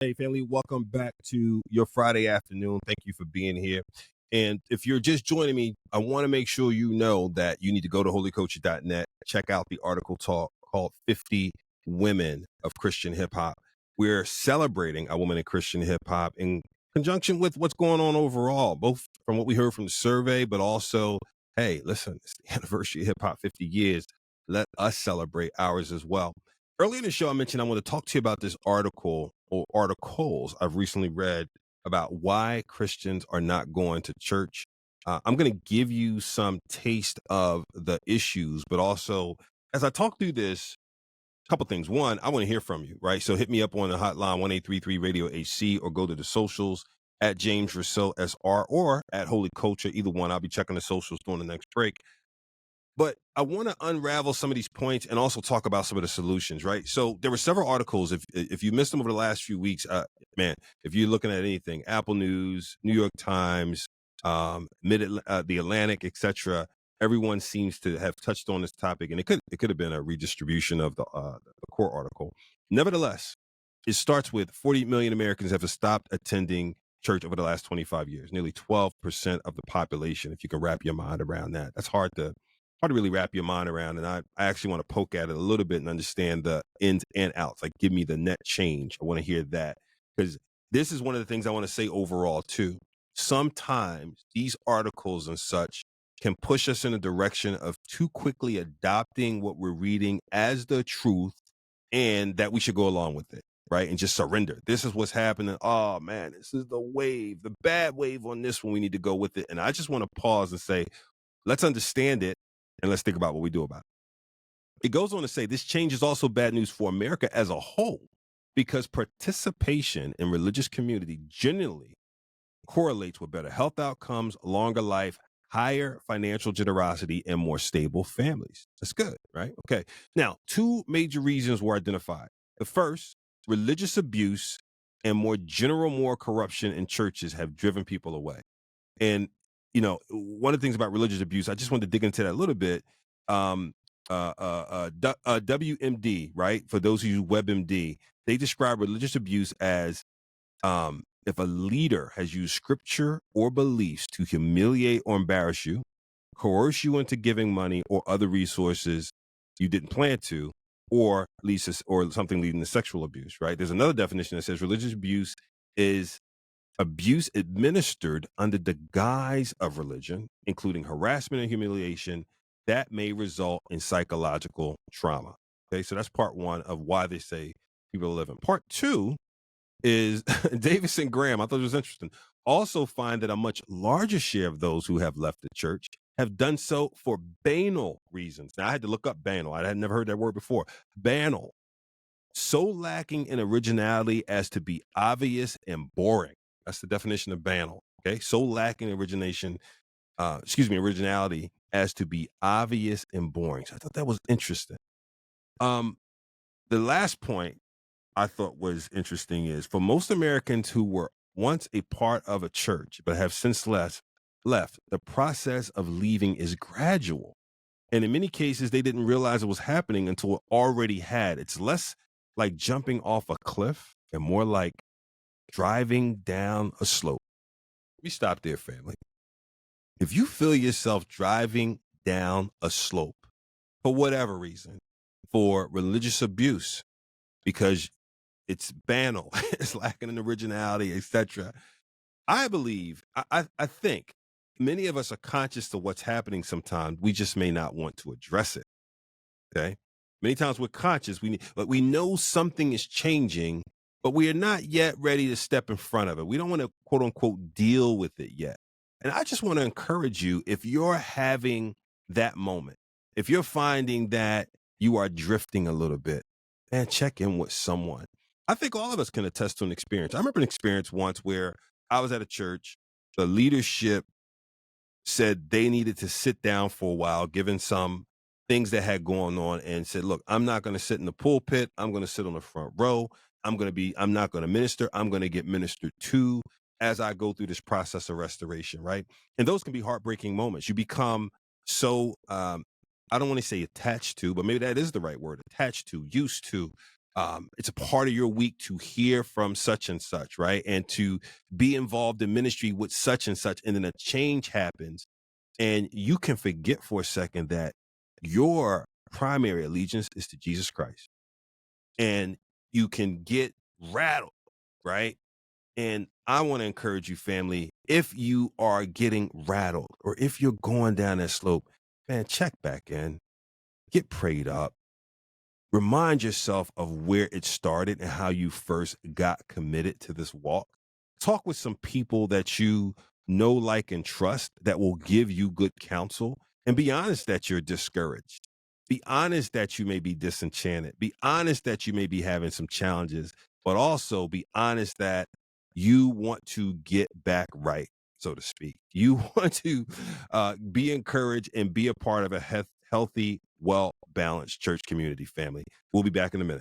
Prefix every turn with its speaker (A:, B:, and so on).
A: Hey, family, welcome back to your Friday afternoon. Thank you for being here. And if you're just joining me, I want to make sure you know that you need to go to holycoaches.net, check out the article talk called 50 Women of Christian Hip Hop. We're celebrating a woman in Christian hip hop in conjunction with what's going on overall, both from what we heard from the survey, but also, hey, listen, it's the anniversary of hip hop 50 years. Let us celebrate ours as well. Earlier in the show, I mentioned I want to talk to you about this article or articles I've recently read about why Christians are not going to church. I'm going to give you some taste of the issues, but also as I talk through this, a couple things. One, I want to hear from you, right? So hit me up on the hotline 1833 Radio HC or go to the socials at James Rousseau SR or at Holy Culture, either one. I'll be checking the socials during the next break. But I want to unravel some of these points and also talk about some of the solutions, right? So there were several articles. If you missed them over the last few weeks, man, if you're looking at anything, Apple News, New York Times, the Atlantic, etc., everyone seems to have touched on this topic, and it could have been a redistribution of the core article. Nevertheless, it starts with 48 million Americans have stopped attending church over the last 25 years, nearly 12% of the population. If you can wrap your mind around that, that's hard to really wrap your mind around. And I actually want to poke at it a little bit and understand the ins and outs. Like, give me the net change. I want to hear that because this is one of the things I want to say overall, too. Sometimes these articles and such can push us in a direction of too quickly adopting what we're reading as the truth and that we should go along with it. Right. And just surrender. This is what's happening. Oh, man, this is the wave, the bad wave on this one. We need to go with it. And I just want to pause and say, let's understand it and let's think about what we do about it. It goes on to say this change is also bad news for America as a whole because participation in religious community generally correlates with better health outcomes, longer life, higher financial generosity, and more stable families. That's good, right? Okay. Now, two major reasons were identified. The first, religious abuse and more general moral corruption in churches have driven people away. And one of the things about religious abuse, I just wanted to dig into that a little bit. Um, WMD, right? For those who use WebMD, they describe religious abuse as if a leader has used scripture or beliefs to humiliate or embarrass you, coerce you into giving money or other resources you didn't plan to, or or something leading to sexual abuse. Right? There's another definition that says religious abuse is abuse administered under the guise of religion, including harassment and humiliation, that may result in psychological trauma. Okay, so that's part one of why they say people are living. Part two is Davis and Graham, I thought it was interesting, also find that a much larger share of those who have left the church have done so for banal reasons. Now, I had to look up banal. I had never heard that word before. Banal. So lacking in originality as to be obvious and boring. That's the definition of banal. Okay. So lacking originality as to be obvious and boring. So I thought that was interesting. Um, the last point I thought was interesting is for most Americans who were once a part of a church but have since left, the process of leaving is gradual. And in many cases, they didn't realize it was happening until it already had. It's less like jumping off a cliff and more like driving down a slope. Let me stop there, family. If you feel yourself driving down a slope for whatever reason, for religious abuse, because it's banal, it's lacking in originality, etc. I believe, I think many of us are conscious of what's happening sometimes. We just may not want to address it. Okay. Many times we're conscious. We know something is changing, but we are not yet ready to step in front of it. We don't want to quote unquote deal with it yet. And I just want to encourage you, if you're having that moment, if you're finding that you are drifting a little bit, man, check in with someone. I think all of us can attest to an experience. I remember an experience once where I was at a church, the leadership said they needed to sit down for a while, given some things that had going on, and said, look, I'm not going to sit in the pulpit. I'm going to sit on the front row. I'm not going to minister. I'm going to get ministered to as I go through this process of restoration. Right. And those can be heartbreaking moments. You become so, I don't want to say attached to, but maybe that is the right word, attached to, used to, it's a part of your week to hear from such and such, right? And to be involved in ministry with such and such. And then a change happens, and you can forget for a second that your primary allegiance is to Jesus Christ. And you can get rattled, right? And I want to encourage you, family, if you are getting rattled or if you're going down that slope, man, check back in, get prayed up, remind yourself of where it started and how you first got committed to this walk. Talk with some people that you know, like, and trust that will give you good counsel, and be honest that you're discouraged. Be honest that you may be disenchanted. Be honest that you may be having some challenges, but also be honest that you want to get back right, so to speak. You want to be encouraged and be a part of a healthy, well balanced church community, family. We'll be back in a minute.